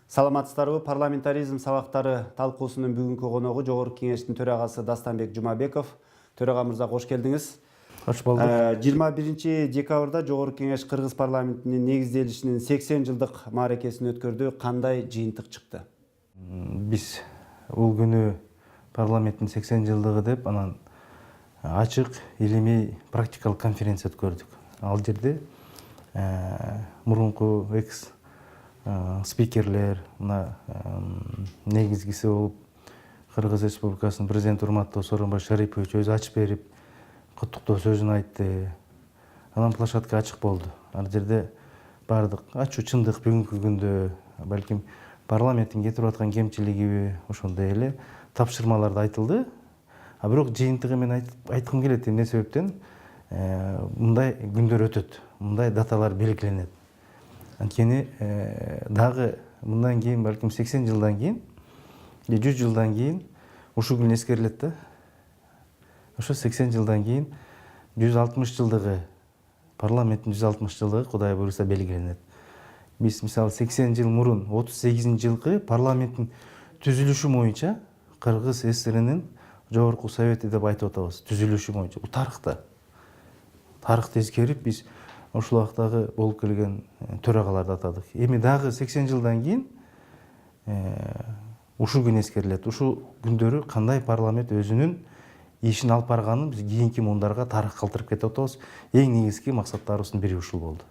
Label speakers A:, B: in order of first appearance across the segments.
A: Саламатсыздарбы, парламентаризм сабактары талкуусунун бүгүнкү коногу Жогорку Кеңештин төрагасы Дастанбек Жумабеков. Төрага мырза, кош келдиңиз.
B: Кош болдук.
A: 21 декабрда Жогорку Кеңеш Кыргыз парламентинин негизделишинин 80 жылдык мааракесин өткөрдү. Кандай жыйынтык чыкты?
B: Биз бул күнү парламенттин 80 жылдыгы деп анан ачык, илимий, практикалык конференция өткөрдүк. Ал жерде мурунку экс спикерлер, мына негизгиси болуп Кыргыз Республикасынын президенти урматтуу Сооронбай Шарипович өзү ачып берип, куттуктоо сөзүн айтты. Анан площадка ачык болду. Ал жерде бардык ачуу чындык бүгүнкү күндө балким парламенттин кетирип аткан кемчилигиби ошондой эле тапшырмаларды айтылды. А бирок жыйынтыгы мен айткым келет, эмне себептен мындай күндөр өтөт, мындай даталар белгиленет. Анткени дагы мындан кийин балким 80 жылдан кийин, 100 жылдан кийин ушул күн эскерилет да. Ошо 80 жылдан кийин 160 жылдыгы, парламенттин 160 жылдыгы Кудай буйруса белгиленет. Биз мисалы 80 жыл мурун 38 жылкы парламенттин түзүлүшү боюнча Кыргыз ССРнин Жогорку Совети деп айтып атабыз. Түзүлүшү боюнча бул тарыхта. Тарыхты эскерип биз ошол убактагы болуп келген төрагаларды атадык. Эми дагы 80 жылдан кийин ушул күн эскерилет. Ушул күндөрү кандай парламент өзүнүн ишин алып барганын биз кийинки муундарга тарых калтырып кетип атабыз. Эң негизги максаттарыбыздын бири ушул болду.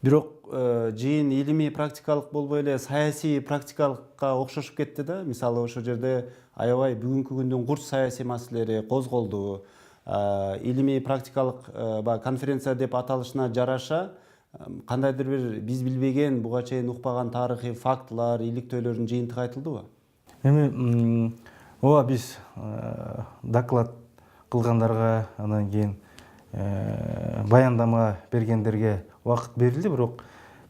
A: Бирок жыйын илимий практикалык болбой эле саясий практикалыкка окшошуп кетти да. Мисалы ошол жерде аябай бүгүнкү күндүн курч саясий маселелери козголду. Илимий практикалык конференция деп аталышына жараша кандайдыр бир биз билбеген, буга чейин укпаган тарыхый фактылар, иликтөөлөрдүн жыйынтыгы айтылдыбы?
B: Эми ооба биз доклад кылгандарга, анан кийин баяндама бергендерге убакыт берилди, бирок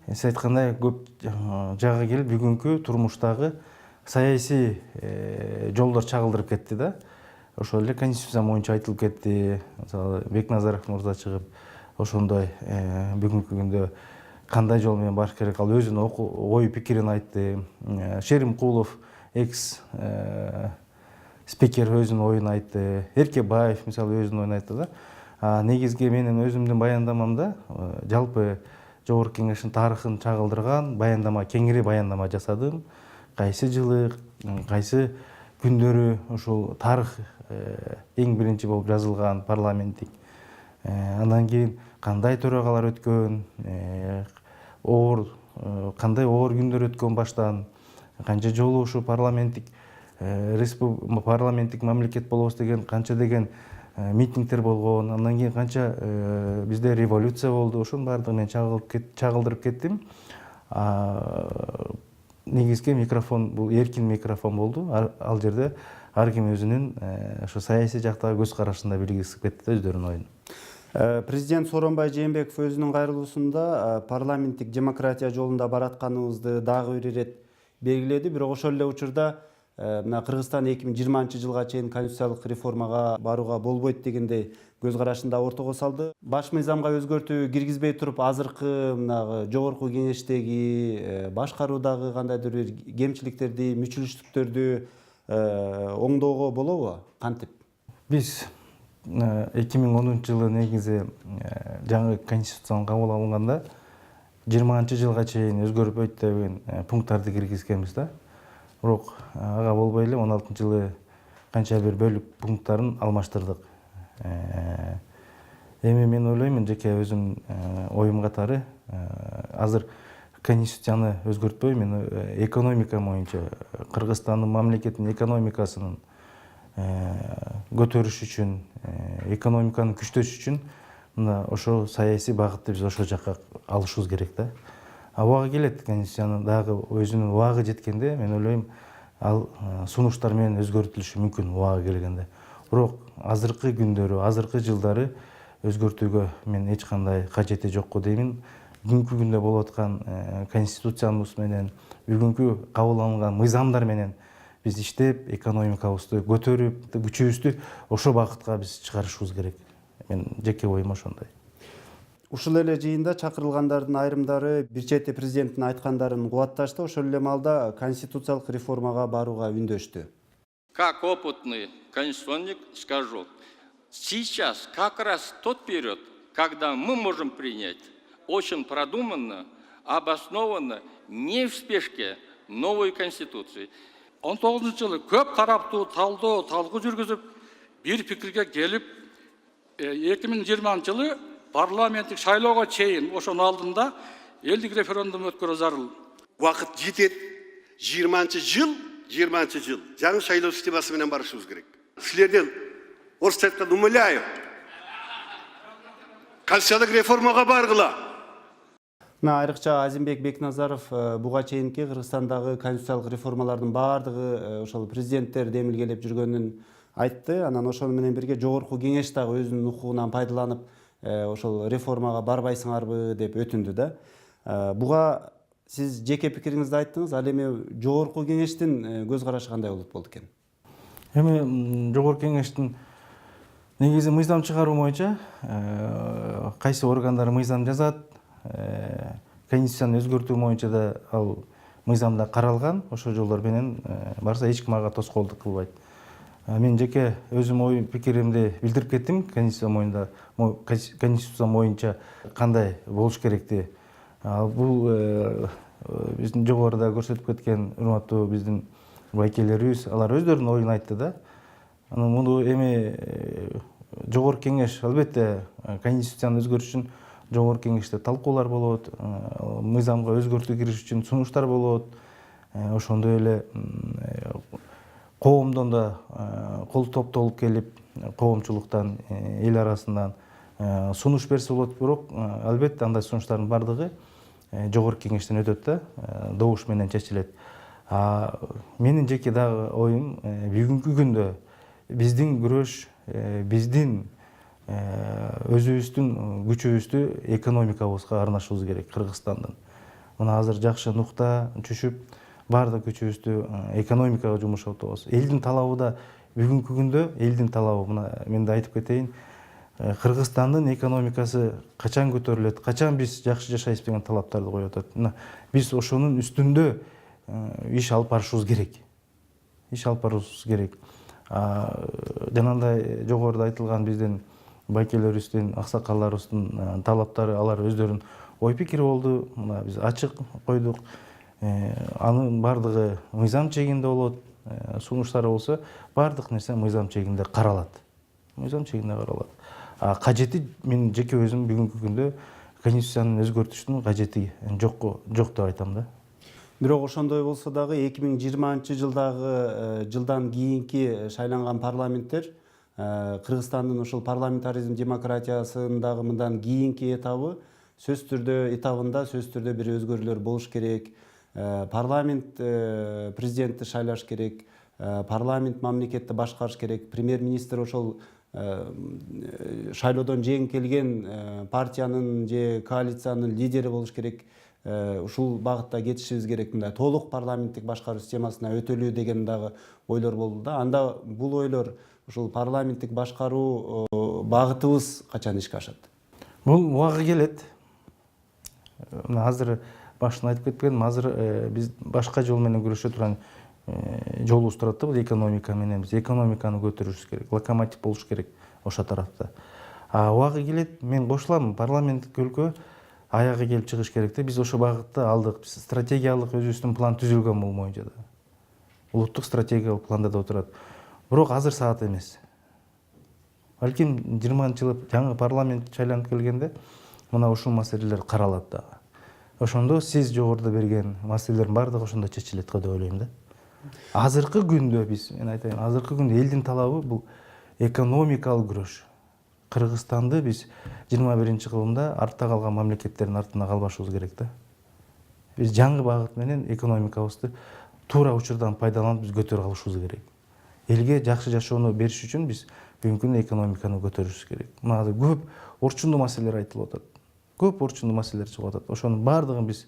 B: сиз айткандай көп жагга келип бүгүнкү турмуштагы саясий жолдор чагылдырып кетти да. Ошол эле конституция боюнча айтылып кетти. Мисалы Бекназаров мырза чыгып ошондой бүгүнкү күндө кандай жол менен барыш керек, ал өзүнүн ой пикирин айтты. Шеримкулов экс спикер өзүнүн оюн айтты. Эркебаев мисалы өзүнүн оюн айтты да. Негизги менин өзүмдүн баяндамамда жалпы Жогорку Кеңештин тарыхын чагылдырган баяндама, кеңири баяндама жасадым. Кайсы жылы, кайсы күндөрү ушул тарых эң биринчи болуп жазылган парламенттик. Андан кийин кандай төрагалар өткөн, кандай оор күндөр өткөн баштан, канча жолу ушу парламенттик мамлекет болобуз деген канча деген митингдер болгон, андан кийин канча бизде революция болду, ошонун баардыгын мен чагылдырып кеттим. Негизги микрофон бул эркин микрофон болду. Ал жерде ар ким өзүнүн ошо саясий жактагы көз карашында билгизип кетти өздөрүнүн оюн.
A: Президент Сооронбай Жээнбеков өзүнүн кайрылуусунда парламенттик демократия жолунда баратканыбызды дагы бир ирет белгиледи. Бирок ошол эле учурда мына Кыргызстан 2020 жылга чейин конституциялык реформага барууга болбойт дегендей көз карашын да ортого салды. Баш мыйзамга өзгөртүү киргизбей туруп азыркы мына Жогорку Кеңештеги башкаруудагы кандайдыр бир кемчиликтерди, мүчүлүштүктөрдү оңдоого болобу? Кантип?
B: Биз 2010 жылы негизи жаңы конституциянын кабыл алынганда 20 жылга чейин өзгөрбөйт деген пункттарды киргизгенбиз да. Бирок ага болбой эле 16 жылы канча бир бөлүк пункттарын алмаштырдык. Эми мен ойлоймун, жеке өзүм оюм катары азыр конституцияны өзгөртпөй, мен экономика боюнча Кыргызстандын мамлекеттин экономикасынын көтөрүш үчүн, экономиканы күчтөш үчүн мына ошо саясий багытты биз ошол жакка алышыбыз керек да. Убагы келет, конституциянын дагы өзүнүн убагы жеткенде мен ойлойм, ал сунуштар менен өзгөртүлүшү мүмкүн убагы келгенде. Бирок азыркы күндөрү, азыркы жылдары өзгөртүүгө мен эч кандай кажети жокку деймин. бүгүнкү күндө болуп аткан конституциябыз менен бүгүнкү кабыл алынган мыйзамдар менен биз иштеп экономикабызды көтөрүп күчүбүздү ошол багытка биз чыгарышыбыз керек. Мен жеке оюм ошондой.
A: Ушул эле жыйында чакырылгандардын айрымдары бир чети президенттин айткандарын кубатташты, ошол эле маалда конституциялык реформага барууга үндөштү.
C: Как опытный конституционник скажу, сейчас как раз тот период, когда мы можем принять очень продуманно, обоснованно, не в спешке новую конституцию.
D: 19-жылы көп тараптуу талкуу жүргүзүп, бир пикирге келип, 2020-жылы парламенттик шайлоого чейин ошонун алдында элдик референдум өткөрүү зарыл.
E: Уақыт жетет. 20-жыл жаңы шайлоо системасы менен барышыбыз керек. Силерден орысча айтканда умоляю. Конституциялык реформага баргыла.
A: Айрыкча Азимбек Бекназаров буга чейинки Кыргызстандагы конституциялык реформалардын баардыгы ошол президенттер демилгелеп жүргөнүн айтты. Анан ошону менен бирге жогорку кеңеш дагы өзүнүн укугунан пайдаланып ошол реформага барбайсыңарбы деп өтүндү да. Буга сиз жеке пикириңизди айттыңыз. Ал эми жогорку кеңештин көз карашы кандай болуп болду экен?
B: Эми жогорку кеңештин негизи мыйзам чыгаруу боюнча кайсы органдар мыйзам жазат, конституцияны өзгөртүү боюнча да ал мыйзамда каралган. Ошол жолдор менен барса эч ким ага тоскоолдук кылбайт. Мен жеке өзүм ой пикиримди билдирип кеттим. Конституция боюнча кандай болуш керекти. Бул биздин жогоруда көрсөтүп кеткен урматтуу биздин вакилдерибиз, алар өздөрүнүн оюн айтты да. Анан муну эми жогорку кеңеш албетте конституцияны өзгөртүш үчүн жогорку кеңеште талкуулар болот, мыйзамга өзгөртүү кириш үчүн сунуштар болот. Ошондой эле коомдон да кол топтолуп келип, коомчулуктан, эл арасынан сунуш берсе болот, бирок албетте андай сунуштардын бардыгы жогорку кеңештен өтөт да, добуш менен чечилет. Менин жеке дагы оюм, бүгүнкү күндө биздин күрөш, биздин өзүбүздүн күчүбүздү экономикабызга арнашыбыз керек. Кыргызстандын мына азыр жакшы нукта түшүп, баардык күчүбүздү экономикага жумшатабыз. Элдин талабы да бүгүнкү күндө элдин талабы, мына мен да айтып кетейин, Кыргызстандын экономикасы качан көтөрүлөт, качан биз жакшы жашайбыз деген талаптарды коюп атат. Мына биз ошонун үстүндө иш алып барышыбыз керек. Жанагындай жогоруда айтылган биздин байкелерибиздин, аксакалдарыбыздын талаптары, алар өздөрүнүн ой пикири болду. Мына биз ачык койдук. Анын бардыгы мыйзам чегинде болот. Сунуштары болсо, бардык нерсе мыйзам чегинде каралат. Кажети мен жеке өзүм бүгүнкү күндө конституцияны өзгөртүштүн кажети жок деп айтам да.
A: Бирок ошондой болсо дагы 2020-жылдан кийинки шайланган парламенттер Кыргызстандын ошол парламентаризм демократиясындагы мындан кийинки этабында сөзсүз түрдө бир өзгөрүүлөр болуш керек. Парламент президентти шайлаш керек. Парламент мамлекетти башкарыш керек. Премьер-министр ошол шайлоодон жеңилген партиянын же коалициянын лидери болуш керек. Ушул багытта кетишибиз керек. Мындай толук парламенттик башкаруу системасына өтөлүү деген дагы ойлор болду да. Анда бул ойлор ушул парламенттик башкаруу багытыбыз качан ишке ашат?
B: Бул убагы келет. Азыр башында айтып кеткеним, азыр биз башка жол менен күрөшө турган жолубуз турат да, бул экономика менен. Биз экономиканы көтөрүшүбүз керек, локомотив болуш керек ошо тарапта. Убагы келет, мен кошулам, парламенттик өлкө аягы келип чыгыш керек да. Биз ошо багытта алдык. Биз стратегиялык өзүбүздүн план түзүлгөн бул боюнча да. Улуттук стратегиялык планда да отурат. Бирок азыр саат эмес. Балким 20-жылы жаңы парламент шайланып келгенде мына ушул маселелер каралат дагы. Ошондо сиз жогоруда берген маселелердин баардыгы ошондо чечилет го деп ойлойм да. Азыркы күндө биз, мен айтайын, азыркы күндө элдин талабы бул экономикалык күрөш. Кыргызстанды биз 21-кылымда артта калган мамлекеттердин артына калбашыбыз керек да. Биз жаңы багыт менен экономикабызды туура учурдан пайдаланып биз көтөрүп алышыбыз керек. Элге жакшы жашоону бериш үчүн биз бүгүнкү экономиканы көтөрүшүбүз керек. Мына көп орчундуу маселелер айтылып атат. көп орчундуу маселелер чыгып атат. Ошонун баардыгын биз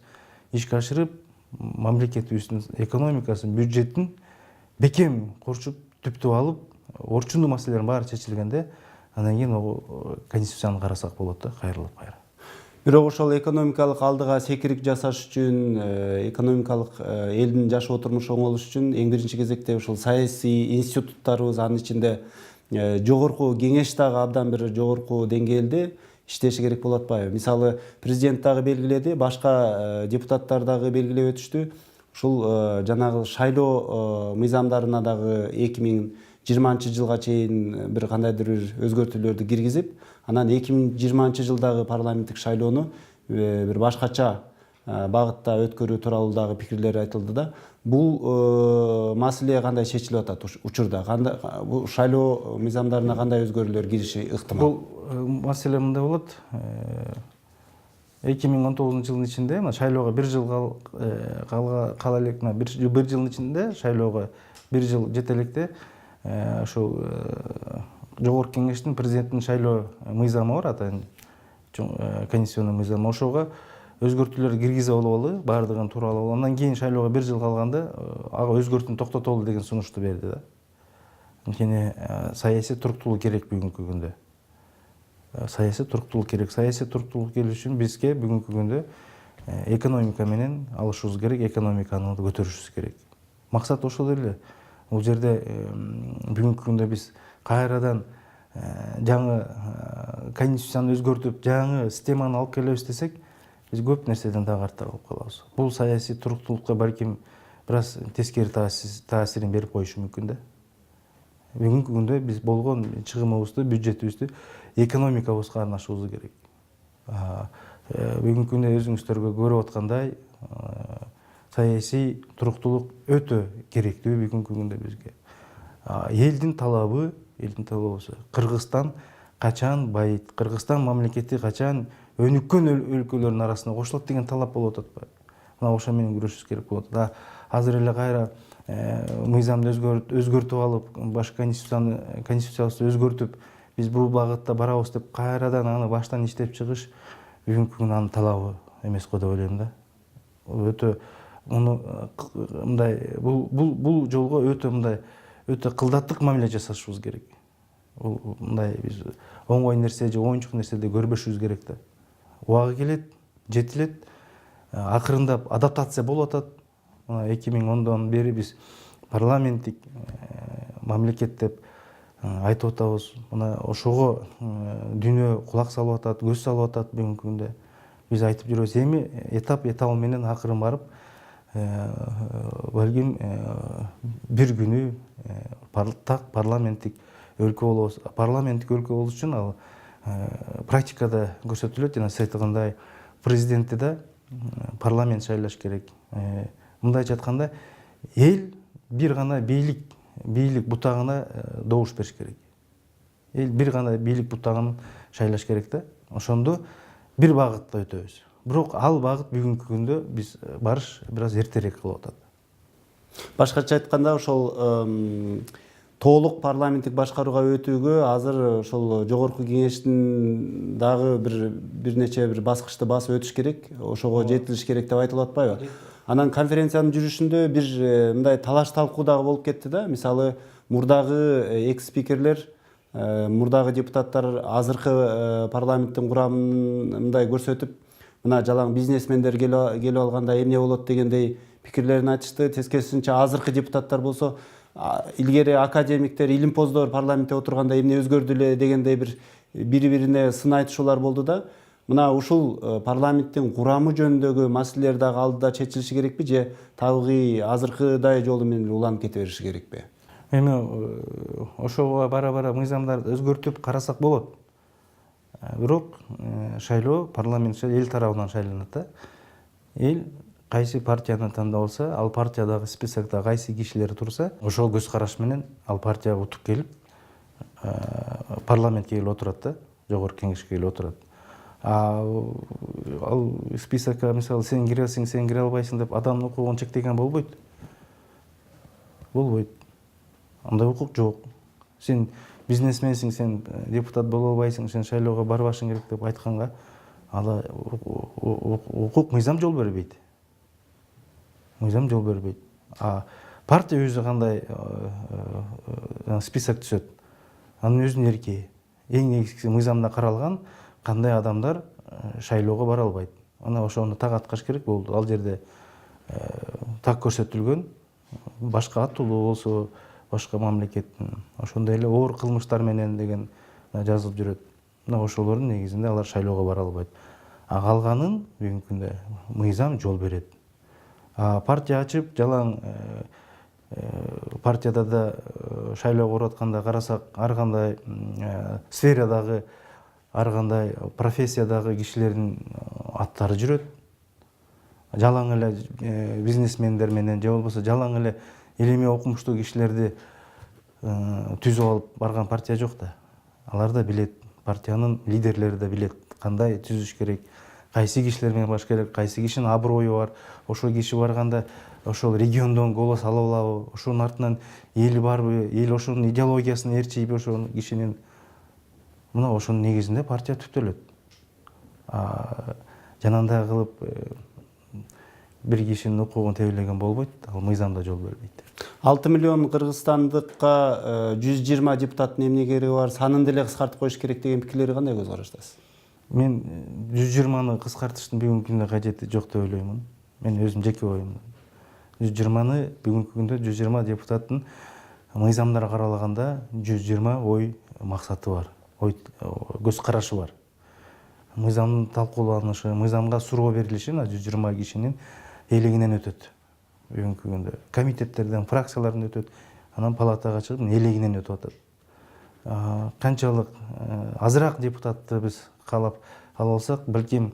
B: ишке ашырып, мамлекетибиздин экономикасын, бюджетин бекем курчуп, түптүп алып, орчундуу маселелердин баары чечилгенде, андан кийин конституцияны карасак болот да, кайрылып кайра.
A: Бирок ошол экономикалык алдыга секирик жасаш үчүн, экономикалык элдин жашоо турмушу оңолуш үчүн эң биринчи кезекте ушул саясий институттарыбыз, анын ичинде жогорку кеңеш дагы абдан бир жогорку деңгээлде иштеши керек болуп атпайбы? Мисалы, президент дагы белгиледи, башка депутаттар дагы белгилеп өтүштү. Ушул жанагы шайлоо мыйзамдарына дагы 2020 жылга чейин бир кандайдыр бир өзгөртүүлөрдү киргизип, анан 2020 жылдагы парламенттик шайлоону бир башкача багытта өткөрүү тууралуу дагы пикирлер айтылды да. Бул маселе кандай чечилип атат учурда? Бул шайлоо мыйзамдарына кандай өзгөрүүлөр кириши ыктымал?
B: Бул маселе мындай болот. 2019 жылдын ичинде шайлоого 1 жыл кала элек, 1 жылдын ичинде шайлоого 1 жыл жете электе ошол жогорку кеңештин президенттин шайлоо мыйзамы бар, атайын конституционный мыйзам. Ошого өзгөртүүлөр киргизе болобу, баардыгын тууралуу болобу. Андан кийин шайлоого 1 жыл калганда ага өзгөртүүнү токтотолу деген сунушту берди да. Анткени саясий туруктуулук керек бүгүнкү күндө. Саясий туруктуулук керек. Саясий туруктуулук келиш үчүн бизге бүгүнкү күндө экономика менен алышыбыз керек, экономиканы көтөрүшүбүз керек. Максат ошол эле. Бул жерде бүгүнкү күндө биз кайрадан жаңы конституцияны өзгөртүп, жаңы системаны алып келебиз десек, биз көп нерседен дагы артта калып калабыз. Бул саясий туруктуулукка балким бир аз тескери таасирин берип коюшу мүмкүн да. Бүгүнкү күндө биз болгон чыгымыбызды, бюджетибизди экономикабызга арнашыбыз керек. Бүгүнкү күндө өзүңүздөргө көрүп аткандай, саясий туруктуулук өтө керектүү бүгүнкү күндө бизге. Элдин талабы Кыргызстан качан байыйт, Кыргызстан мамлекети качан өнүккөн өлкөлөрдүн арасына кошулат деген талап болуп атпайбы? Мына ошо менен күрөшүш керек болот. Азыр эле кайра мыйзамды өзгөртүп алып, башка конституциябызды өзгөртүп, биз бул багытта барабыз деп кайрадан аны баштан иштеп чыгыш бүгүнкү күнүн анын талабы эмес го деп ойлойм да. Өтө мындай бул жолго өтө кылдаттык мамиле жасашыбыз керек. Мындай биз оңой нерсе же оюнчук нерседе көрбөшүбүз керек да. Убагы келет, жетилет, акырындап адаптация болуп атат. 2010-дон бери биз парламенттик мамлекет деп айтып атабыз. Мына ошого дүйнө кулак салып атат, көз салып атат бүгүнкү күндө. Биз айтып жүрөбүз, эми этап менен акырын барып, балким бир күнү так парламенттик өлкө болобуз. Парламенттик өлкө болуш үчүн ал практикада көрсөтүлөт, жана сиз айткандай президентти да парламент шайлаш керек. Мындайча айтканда, эл бир гана бийлик бутагына добуш бериш керек. Эл бир гана бийлик бутагын шайлаш керек да. Ошондо бир багытта өтөбүз. Бирок ал багыт бүгүнкү күндө биз барыш бир аз эртерээк кылып атат.
A: Башкача айтканда, ошол толук парламенттик башкарууга өтүүгө азыр ошол жогорку кеңештин дагы бир нече баскычты басып өтүш керек, ошого жетилиш керек деп айтылып атпайбы? Анан конференциянын жүрүшүндө бир мындай талаш талкуу дагы болуп кетти да. Мисалы, мурдагы экс-спикерлер, мурдагы депутаттар азыркы парламенттин курамын мындай көрсөтүп, мына жалаң бизнесмендер келип алганда эмне болот дегендей пикирлерин айтышты. Тескерисинче азыркы депутаттар болсо, илгери академиктер, илимпоздор парламентте отурганда эмне өзгөрдү эле дегендей бири-бирине сын айтышуулар болду да. Мына ушул парламенттин курамы жөнүндөгү маселелер дагы алдыда чечилиши керекпи, же табигый азыркыдай жолу менен уланып кете бериши керекпи?
B: Эми ошого бара-бара мыйзамдарды өзгөртүп карасак болот. Бирок шайлоо парламент эл тарабынан шайланат да. Эл кайсы партияны тандап алса, ал партиядагы списокто кайсы кишилер турса, ошол көз караш менен ал партия утуп келип парламентке келип отурат да, жогорку кеңешке келип отурат. Ал списокко мисалы сен киресиң, сен кире албайсың деп адамдын укугун чектеген болбойт. Андай укук жок. Сен бизнесменсиң, сен депутат боло албайсың, сен шайлоого барбашың керек деп айтканга ала укук мыйзам жол бербейт. Мыйзам жол бербейт. А партия өзү кандай список түзөт. Анын өзүнүн эрки. Эң негизгиси мыйзамда каралган кандай адамдар шайлоого бара албайт. Ана ошону так аткарыш керек болду. Ал жерде так көрсөтүлгөн, башка аттуулуу болсо, башка мамлекеттин ошондой эле оор кылмыштар менен деген жазылып жүрөт. Мына ошолордун негизинде алар шайлоого бара албайт. А калганын бүгүнкү күндө мыйзам жол берет. Партия ачып, жалаң партияда да шайлоого барып атканда карасак, ар кандай сферадагы, ар кандай профессиядагы кишилердин аттары жүрөт. Жалаң эле бизнесмендер менен, же болбосо жалаң эле илимий окумуштуу кишилерди түзүп алып барган партия жок да. Алар да билет, партиянын лидерлери да билет кандай түзүш керек, кайсы кишилер менен баш керек, кайсы кишинин аброю бар, ошол киши барганда ошол региондон голос ала алабы, ошонун артынан эл барбы, эл ошонун идеологиясына ээрчийби ошол кишинин. Мына ошонун негизинде партия түптөлөт. Жанагындай кылып бир кишинин укугун тебелеген болбойт, ал мыйзамда жол бербейт.
A: 6 миллион кыргызстандыкка 120 депутаттын эмне бар, санын деле кыскартып коюш керек деген пикирлерге кандай көз караштасыз?
B: Мен 120-ны кыскартыштын бүгүнкү күндө кажети жок деп ойлоймун. Мен өзүм жеке оюм. 120-ны бүгүнкү күндө 120 депутаттын мыйзамдар каралаганда 120 ой максаты бар, ой көз карашы бар. Мыйзамдын талкууланышы, мыйзамга суроо берилиши 120 кишинин элегинен өтөт. Бүгүнкү күндө комитеттерден, фракциялардан өтөт, анан палатага чыгып элегинен өтүп атат. Канчалык азыраак депутатты биз каалап ала алсак, балким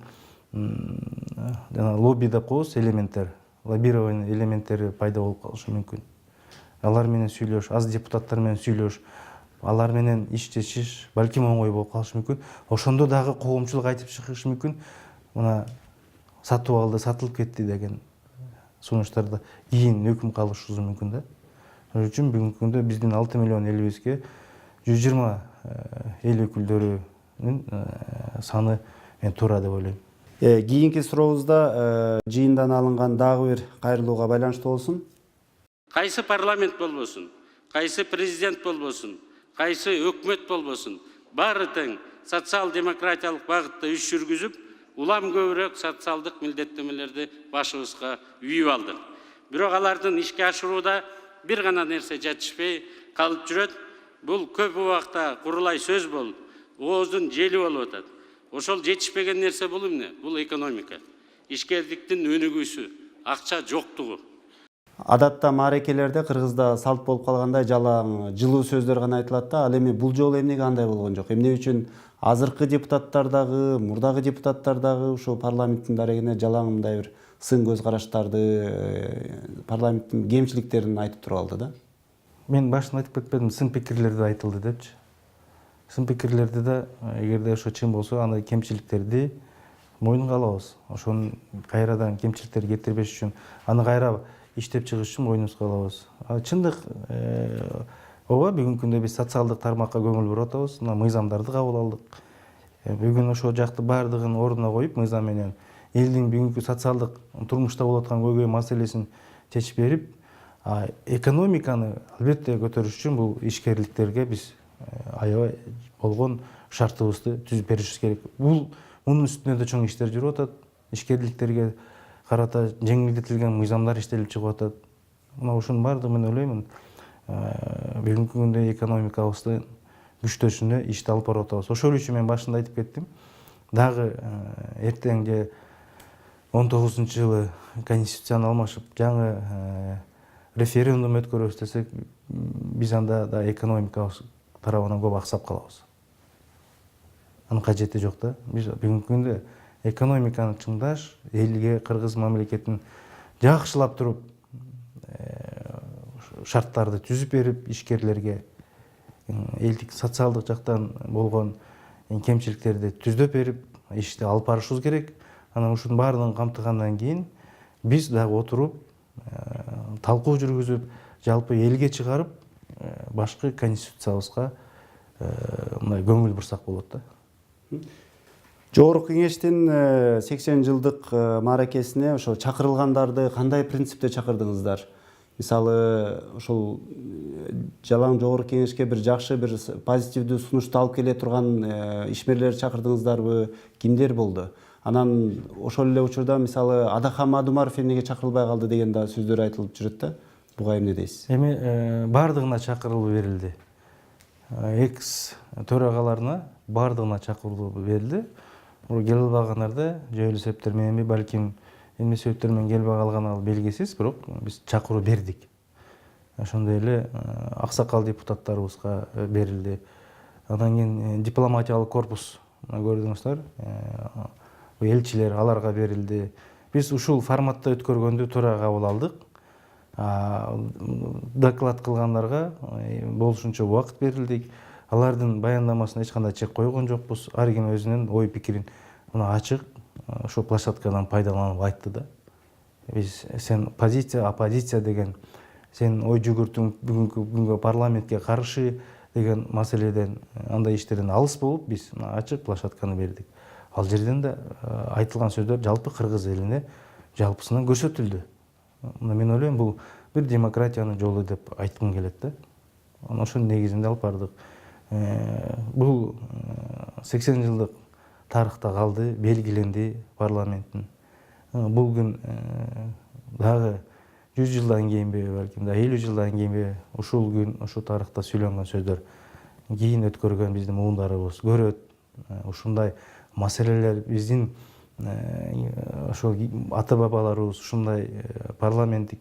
B: лобби деп коебуз, элементтер, лоббирование элементтери пайда болуп калышы мүмкүн. Алар менен сүйлөш, аз депутаттар менен сүйлөш, алар менен иштешиш балким оңой болуп калышы мүмкүн. Ошондо дагы коомчулук айтып чыгышы мүмкүн. Мына сатып алды, сатылып кетти деген сунуштарда кийин өкүм калышыбыз мүмкүн да. Ошон үчүн бүгүнкү күндө биздин 6 миллион элибизге 120 эл өкүлдөрүнүн саны мен туура деп ойлойм.
A: Кийинки сурообузда жыйындан алынган дагы бир кайрылууга байланыштуу болсун.
F: Кайсы парламент болбосун, кайсы президент болбосун, кайсы өкмөт болбосун, баары тең социал-демократиялык багытта иш жүргүзүп, улам көбүрөөк социалдык милдеттенмелерди башыбызга үйүп алдык. Бирок алардын ишке ашырууда бир гана нерсе жетишпей калып жүрөт. Бул көп убакта курулай сөз болуп, ооздун жели болуп атат. Ошол жетишпеген нерсе бул эмне? Бул экономика. Ишкерликтин өнүгүүсү, акча жоктугу.
A: Адатта маарекелерде Кыргызда салт болуп калгандай жалаң жылуу сөздөр гана айтылат да, ал эми бул жолу эмнеге андай болгон жок? Эмне үчүн азыркы депутаттардагы, мурдагы депутаттардагы ушул парламенттин дарегине жалаң мындай бир сын көз караштарды, парламенттин кемчиликтерин айтып туруп алды да?
B: Мен башында айтып кетпедим, сын пикирлерди айтылды депчи. Сын пикирлерди да, эгерде ошо чын болсо, андай кемчиликтерди мойнунга алабыз. Ошонун кайрадан кемчиликтерди кетирбеш үчүн, аны кайра иштеп чыгыш үчүн мойнубузга алабыз. Чындык ооба, бүгүнкү күндө биз социалдык тармакка көңүл буруп атабыз. Мына мыйзамдарды кабыл алдык. Бүгүн ошол жакты баардыгын ордуна коюп, мыйзам менен элдин бүгүнкү социалдык турмушта болуп аткан көйгөй маселесин чечип берип, экономиканы албетте көтөрүш үчүн бул ишкерликтерге биз аябай болгон шартыбызды түзүп беришибиз керек. Мунун үстүнө да чоң иштер жүрүп атат. Ишкерликтерге карата жеңилдетилген мыйзамдар иштелип чыгып атат. Мына ушунун баардыгын мен ойлоймун. Бүгүнкү күндө экономикабызды күчтөшүнө ишти алып барып атабыз. Ошол үчүн мен башында айтып кеттим. Дагы эртең же 19-жылы конституцияны алмашып, жаңы референдум өткөрөбүз десек, биз анда да экономикабыз тарабынан көп аксап калабыз. Анын кажети жок да. Биз бүгүнкү күндө экономиканы чыңдаш, элге, кыргыз мамлекетин жакшылап туруп, шарттарды түзүп берип, ишкерлерге элдик социалдык жактан болгон кемчиликтерди түздөп берип, ишти алып барышыбыз керек. Анан ушунун баардыгын камтыгандан кийин биз дагы отуруп, талкуу жүргүзүп, жалпы элге чыгарып, башкы конституциябызга мындай көңүл бурсак болот да.
A: Жогорку кеңештин 80 жылдык мааракесине ошо чакырылгандарды кандай принципте чакырдыңыздар? Мисалы, ошол жалаң жогорку кеңешке бир жакшы, бир позитивдүү сунушту алып келе турган ишмерлерди чакырдыңыздарбы? Кимдер болду? Анан ошол эле учурда мисалы Адахан Мадумаров эмнеге чакырылбай калды деген да сөздөр айтылып жүрөт да. Буга эмне дейсиз?
B: Эми бардыгына чакырылуу берилди. Экс төрагаларына бардыгына чакырылуу берилди. Келе албагандарда жөө эле себептер мененби, балким эмне себептер менен келбей калганы ал белгисиз, бирок биз чакыруу бердик. Ошондой эле аксакал депутаттарыбызга берилди. Андан кийин дипломатиялык корпус көрдүңүздөр, элчилер аларга берилди. Биз ушул форматта өткөргөндү туура кабыл алдык. Доклад кылгандарга болушунча убакыт берилдик. Алардын баяндамасына эч кандай чек койгон жокпуз. Ар ким өзүнүн ой пикирин мына ачык ошол площадкадан пайдаланып айтты да. Биз сен позиция, оппозиция деген, сен ой жүгүртүң бүгүнкү парламентке каршы деген маселеден, андай иштерден алыс болуп, биз ачык площадканы бердик. Ал жерден да айтылган сөздөр жалпы кыргыз элине жалпысынан көрсөтүлдү. Мен ойлойм, бул бир демократиянын жолу деп айткым келет да. Ошонун негизинде алып бардык. Бул 80 жылдык тарыхта калды, белгиленди парламенттин. Бул күн дагы 100 жылдан кийинби, балким да 50 жылдан кийинби ушул күн, ушул тарыхта сүйлөнгөн сөздөр кийин өткөргөн биздин муундарыбыз көрөт. Ушундай маселелер биздин ошол ата бабаларыбыз ушундай парламенттик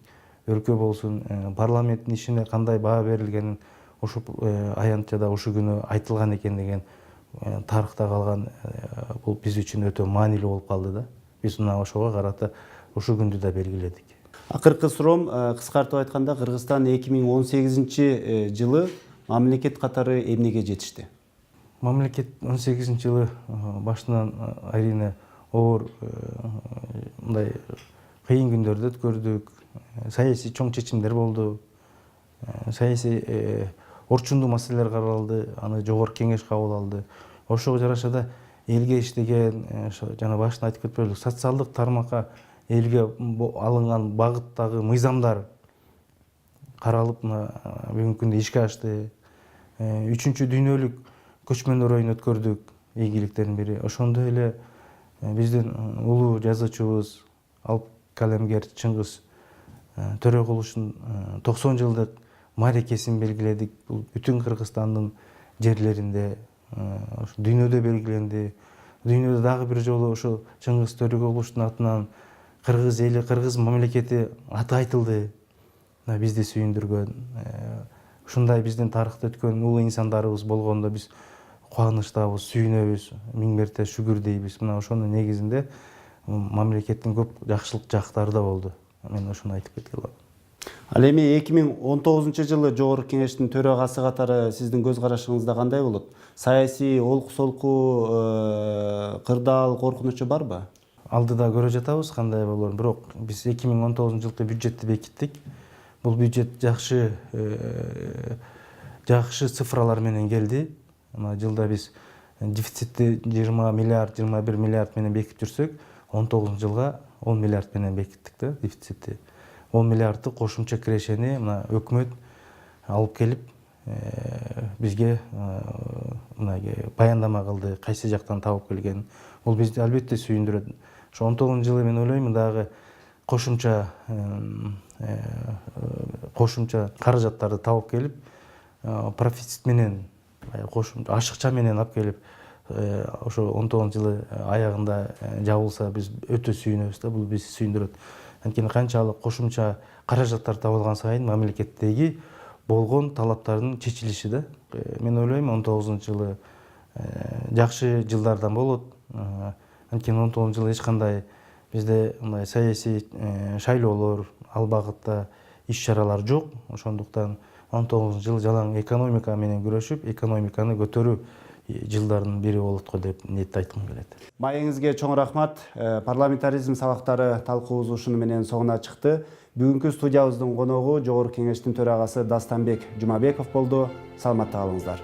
B: өлкө болсун, парламенттин ишине кандай баа берилгенин ушул аянтчада ушу күнү айтылган экен деген тарыхта калган, бул биз үчүн өтө маанилүү болуп калды да. Биз мына ошого карата ушу күндү да белгиледик.
A: Акыркы суроом, кыскартып айтканда, Кыргызстан 2018 жылы мамлекет катары эмнеге жетишти?
B: Мамлекет 18 жылы башынан айрине оор мындай кыйын күндөрдү өткөрдүк. Саясий чоң чечимдер болду. Саясий орчундуу маселелер каралды, аны жогорку кеңеш кабыл алды. Ошого жараша да элге иштеген, жана башында айтып кетип бердик, социалдык тармакка элге алынган багыттагы мыйзамдар каралып, бүгүнкү күндө ишке ашты. 3-чү дүйнөлүк көчмөндөр оюн өткөрдүк, ийгиликтердин бири. Ошондой эле биздин улуу жазуучубуз, алып калемгер Чыңгыз Төрөкуловдун 90 жылдык мааракесин белгиледик. Бул бүтүн Кыргызстандын жерлеринде, дүйнөдө белгиленди. Дүйнөдө дагы бир жолу ошо Чыңгыз Төрөкуловдун атынан кыргыз эли, кыргыз мамлекети аты айтылды. Бизди сүйүндүргөн, ушундай биздин тарыхта өткөн улуу инсандарыбыз болгондо биз кубанычтабыз, сүйүнөбүз, миң мерте шүгүр дейбиз. Мына ошонун негизинде мамлекеттин көп жакшылык жактары да болду. Мен ошону айтып кетке алам.
A: Ал эми 2019 жылы жогорку кеңештин төрагасы катары сиздин көз карашыңызда кандай болот? Саясий олку-солку, кырдаал, коркунучу барбы?
B: Алдыда көрө жатабыз кандай болорун, бирок биз 2019 жылкы бюджетти бекиттик. Бул бюджет жакшы цифралар менен келди. Жылда биз дефицитти 20 миллиард, 21 миллиард менен бекитип жүрсөк, 19 жылга 10 миллиард менен бекиттик да дефицитти. 10 миллиардты кошумча кирешени мына өкмөт алып келип бизге баяндама кылды, кайсы жактан табып келген. Бул бизди албетте сүйүндүрөт. Ошо 19 жылы мен ойлойм, дагы кошумча каражаттарды табып келип, профицит менен, кошумча ашыкча менен алып келип, ошо 19 жылы аягында жабылса биз өтө сүйүнөбүз да, бул бизди сүйүндүрөт. Анткени канчалык кошумча каражаттар табылган сайын мамлекеттеги болгон талаптардын чечилиши да. Мен ойлойм, 19 жылы жакшы жылдардан болот. Анткени 19 жылы эч кандай бизде мындай саясий шайлоолор, ал багытта иш-чаралар жок. Ошондуктан 19 жыл жалаң экономика менен күрөшүп, экономиканы көтөрүү жылдардын бири болот го деп ниетте айткым келет.
A: Маегиңизге чоң рахмат. Парламентаризм сабактары талкуубуз ушуну менен соңуна чыкты. Бүгүнкү студиябыздын коногу жогорку кеңештин төрагасы Дастанбек Жумабеков болду. Саламатта калыңыздар.